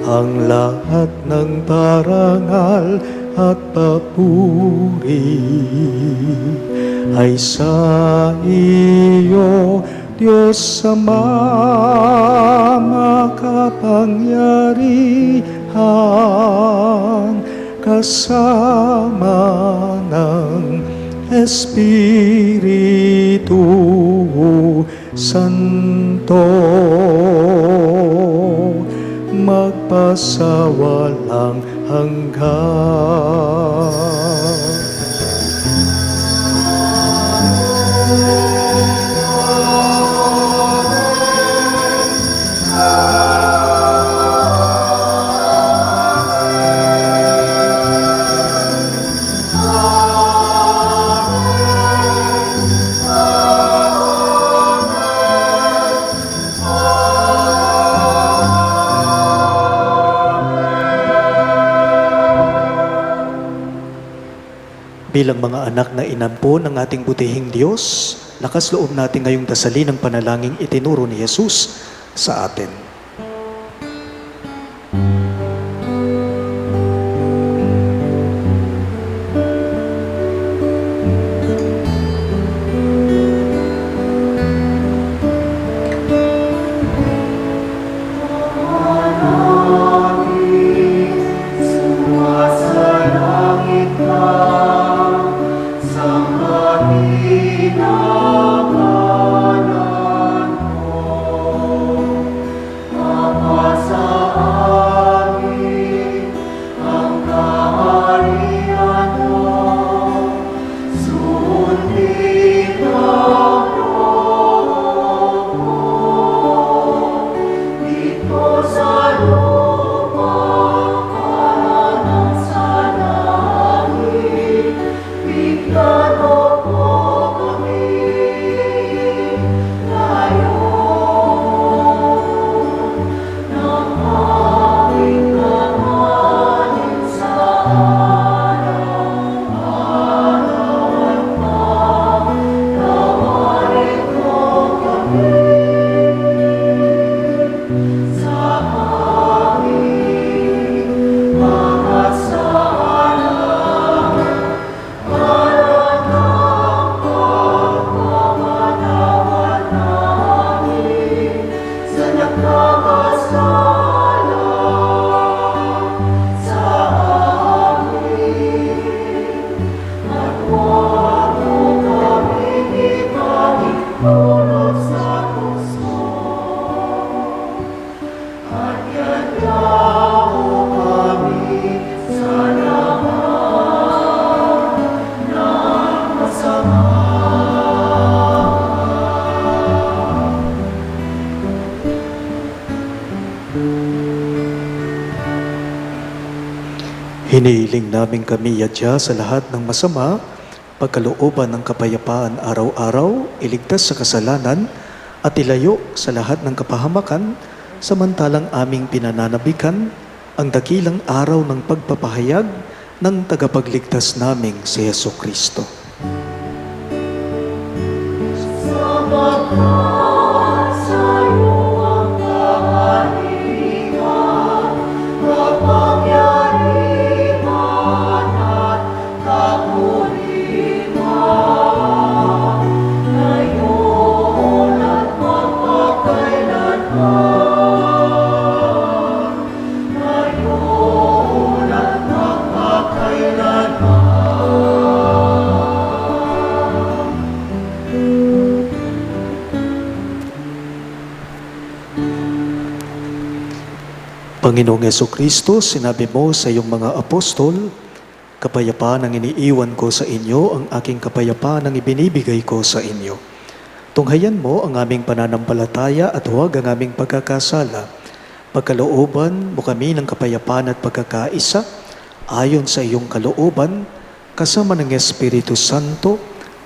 [SPEAKER 2] ang lahat ng parangal at papuri ay sa iyo, Diyos Ama makapangyarihan, kasama ng Espiritu Santo, magpasawalang hanggan. Bilang mga anak na inampo ng ating butihing Diyos, lakas loob natin ngayong dasalin ang panalangin itinuro ni Jesus sa atin. Hinihiling namin kami yadya sa lahat ng masama, pagkalooban ng kapayapaan araw-araw, iligtas sa kasalanan, at ilayo sa lahat ng kapahamakan, samantalang aming pinananabikan ang dakilang araw ng pagpapahayag ng tagapagligtas naming si Heso Kristo.
[SPEAKER 4] Sapagkat sa'yo ang kaharian, kapangyarihan at kapuliman, ngayon at magpakailanman. Ngayon at magpakailanman.
[SPEAKER 2] Panginoong Jesucristo, sinabi mo sa iyong mga apostol, kapayapaan ang iniiwan ko sa inyo, ang aking kapayapaan ang ibinibigay ko sa inyo. Tunghayan mo ang aming pananampalataya at huwag ang aming pagkakasala. Pagkalooban mo kami ng kapayapaan at pagkakaisa, ayon sa iyong kalooban, kasama ng Espiritu Santo,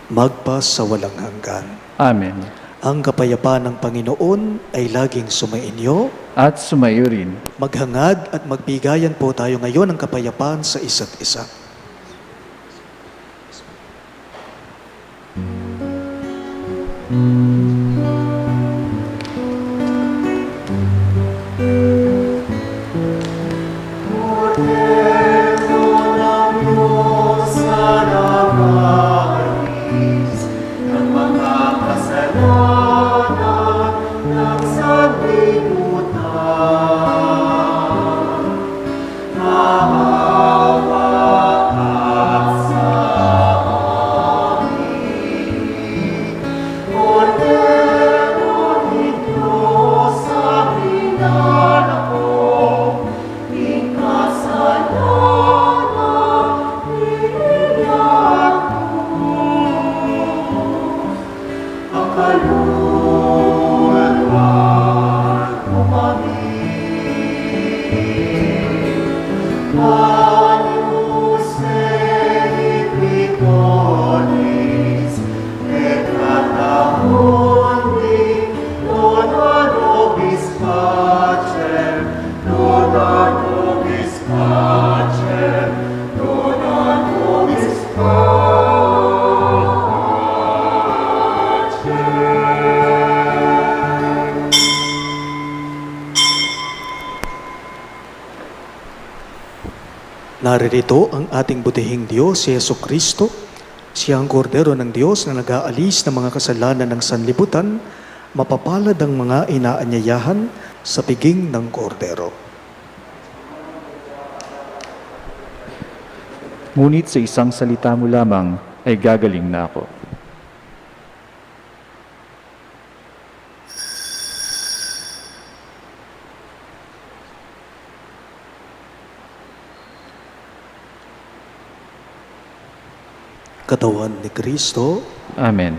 [SPEAKER 2] magpa sa walang hanggan.
[SPEAKER 1] Amen.
[SPEAKER 2] Ang kapayapaan ng Panginoon ay laging sumainyo.
[SPEAKER 1] At sumayo rin.
[SPEAKER 2] Maghangad at magbigayan po tayo ngayon ng kapayapaan sa isa't isa. Naririto ang ating butihing Diyos, si Heso Kristo, siya ang kordero ng Diyos na nag-aalis ng mga kasalanan ng sanlibutan, mapapalad ang mga inaanyayahan sa piging ng kordero.
[SPEAKER 1] Ngunit sa isang salita mo lamang ay gagaling na ako.
[SPEAKER 2] Katawan ni Kristo,
[SPEAKER 1] Amen.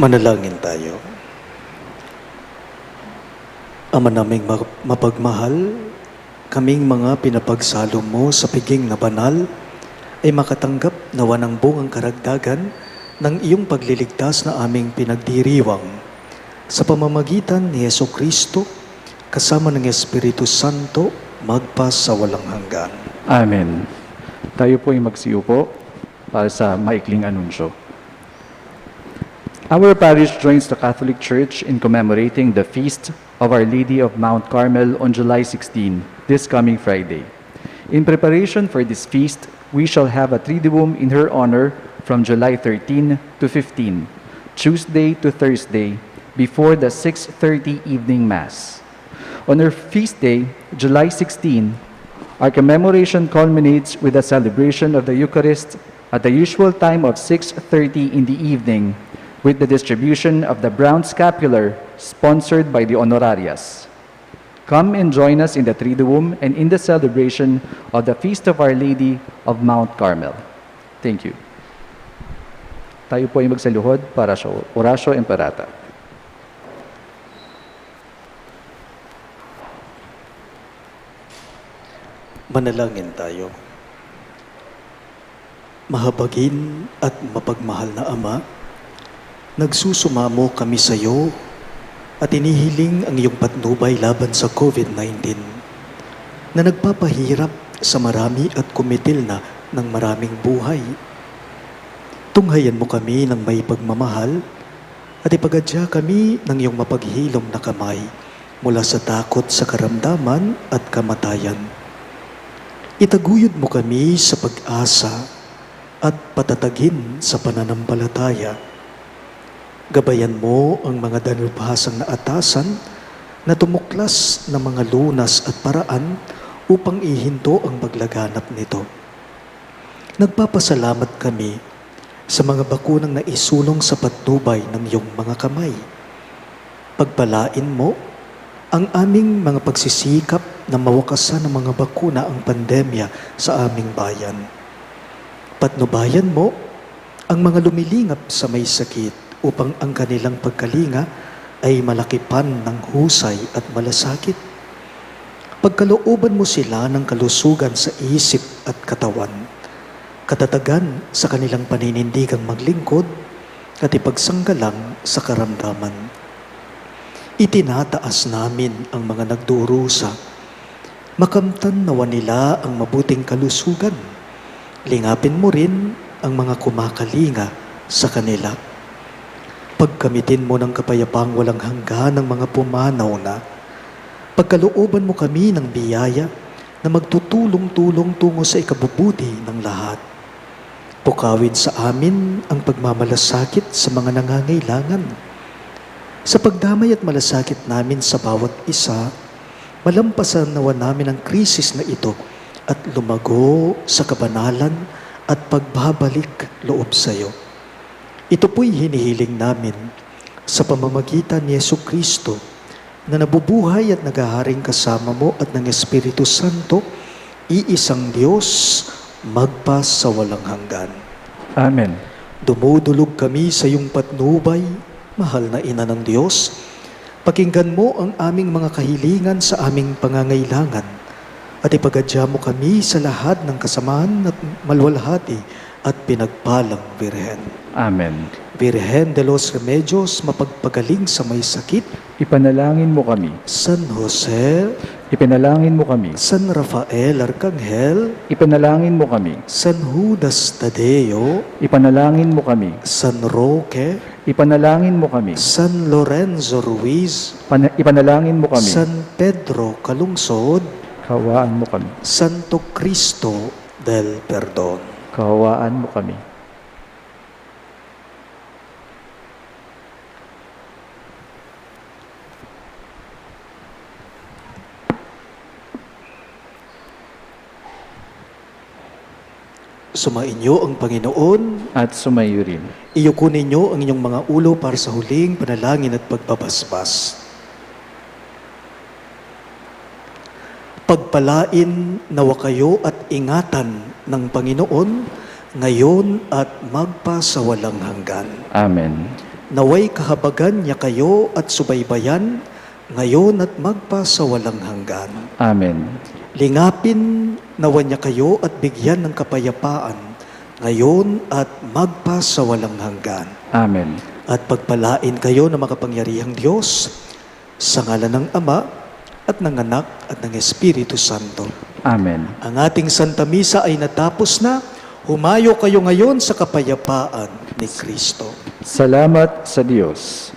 [SPEAKER 2] Manalangin tayo. Ama naming mapagmahal, kaming mga pinapagsalo mo sa piging na banal, ay makatanggap na wanang bungang karagdagan ng iyong pagliligtas na aming pinagdiriwang sa pamamagitan ni Jesucristo kasama ng Espiritu Santo magpa sa walang hanggan.
[SPEAKER 1] Amen. Tayo po ay magsiupo para sa maikling anunsyo. Our parish joins the Catholic Church in commemorating the feast of Our Lady of Mount Carmel on July 16, this coming Friday. In preparation for this feast, we shall have a Triduum in her honor from July 13 to 15, Tuesday to Thursday, before the 6:30 evening Mass. On her feast day, July 16, our commemoration culminates with a celebration of the Eucharist at the usual time of 6:30 in the evening, with the distribution of the brown scapular sponsored by the Honorarias. Come and join us in the Triduum and in the celebration of the Feast of Our Lady of Mount Carmel. Thank you. Tayo po ay magsaluhod para sa Oratio Imperata.
[SPEAKER 2] Manalangin tayo. Mahabagin at mapagmahal na Ama, nagsusumamo kami sa iyo at inihiling ang iyong patnubay laban sa COVID-19 na nagpapahirap sa marami at kumitil na ng maraming buhay. Tunghayan mo kami ng may pagmamahal at ipagadya kami ng iyong mapaghilom na kamay mula sa takot sa karamdaman at kamatayan. Itaguyod mo kami sa pag-asa at patatagin sa pananampalataya. Gabayan mo ang mga dalubhasang na atasan na tumuklas ng mga lunas at paraan upang ihinto ang paglaganap nito. Nagpapasalamat kami sa mga bakunang naisulong sa patnubay ng iyong mga kamay. Pagpalain mo ang aming mga pagsisikap na mawakasan ng mga bakuna ang pandemya sa aming bayan. Patnubayan mo ang mga lumilingap sa may sakit upang ang kanilang pagkalinga ay malakipan ng husay at malasakit. Pagkalooban mo sila ng kalusugan sa isip at katawan, katatagan sa kanilang paninindigang maglingkod at ipagsanggalang sa karamdaman. Itinataas namin ang mga nagdurusa, makamtan nawa nila ang mabuting kalusugan. Lingapin mo rin ang mga kumakalinga sa kanila. Pagkamitin mo ng kapayapaang walang hanggan ng mga pumanaw na, pagkalooban mo kami ng biyaya na magtutulong-tulong tungo sa ikabubuti ng lahat. Pukawin sa amin ang pagmamalasakit sa mga nangangailangan. Sa pagdamay at malasakit namin sa bawat isa, malampasan nawa namin ang krisis na ito at lumago sa kabanalan at pagbabalik loob sa iyo. Ito po'y hinihiling namin sa pamamagitan ni Jesucristo na nabubuhay at naghaharing kasama mo at ng Espiritu Santo, iisang Diyos, magpa sa walang hanggan.
[SPEAKER 1] Amen.
[SPEAKER 2] Dumudulog kami sa iyong patnubay, mahal na Ina ng Diyos. Pakinggan mo ang aming mga kahilingan sa aming pangangailangan at ipagadya mo kami sa lahat ng kasamaan at malwalhati at pinagpalang Birhen.
[SPEAKER 1] Amen.
[SPEAKER 2] Virgen de los Remedios, mapagpagaling sa may sakit.
[SPEAKER 1] Ipanalangin mo kami.
[SPEAKER 2] San Jose,
[SPEAKER 1] Ipanalangin mo kami.
[SPEAKER 2] San Rafael Arcangel,
[SPEAKER 1] Ipanalangin mo kami.
[SPEAKER 2] San Judas Tadeo,
[SPEAKER 1] Ipanalangin mo kami.
[SPEAKER 2] San Roque,
[SPEAKER 1] Ipanalangin mo kami.
[SPEAKER 2] San Lorenzo Ruiz,
[SPEAKER 1] Ipanalangin mo kami.
[SPEAKER 2] San Pedro Calungsod,
[SPEAKER 1] Kawaan mo kami.
[SPEAKER 2] Santo Cristo del Perdon.
[SPEAKER 1] Kawaan mo kami.
[SPEAKER 2] Sumainyo ang Panginoon,
[SPEAKER 1] At sumayo rin.
[SPEAKER 2] iyuko ninyo ang inyong mga ulo para sa huling panalangin at pagbabasbas. Pagpalain nawa kayo at ingatan ng Panginoon ngayon at magpa sa walang hanggan.
[SPEAKER 1] Amen.
[SPEAKER 2] Naway kahabagan niya kayo at subaybayan ngayon at magpa sa walang hanggan.
[SPEAKER 1] Amen.
[SPEAKER 2] Lingapin nawa niya kayo at bigyan ng kapayapaan ngayon at magpa sa walang hanggan.
[SPEAKER 1] Amen.
[SPEAKER 2] At pagpalain kayo ng makapangyarihang Diyos sa ngalan ng Ama at ng Anak at ng Espiritu Santo.
[SPEAKER 1] Amen.
[SPEAKER 2] Ang ating Santa Misa ay natapos na. Humayo kayo ngayon sa kapayapaan ni Kristo.
[SPEAKER 1] Salamat sa Diyos.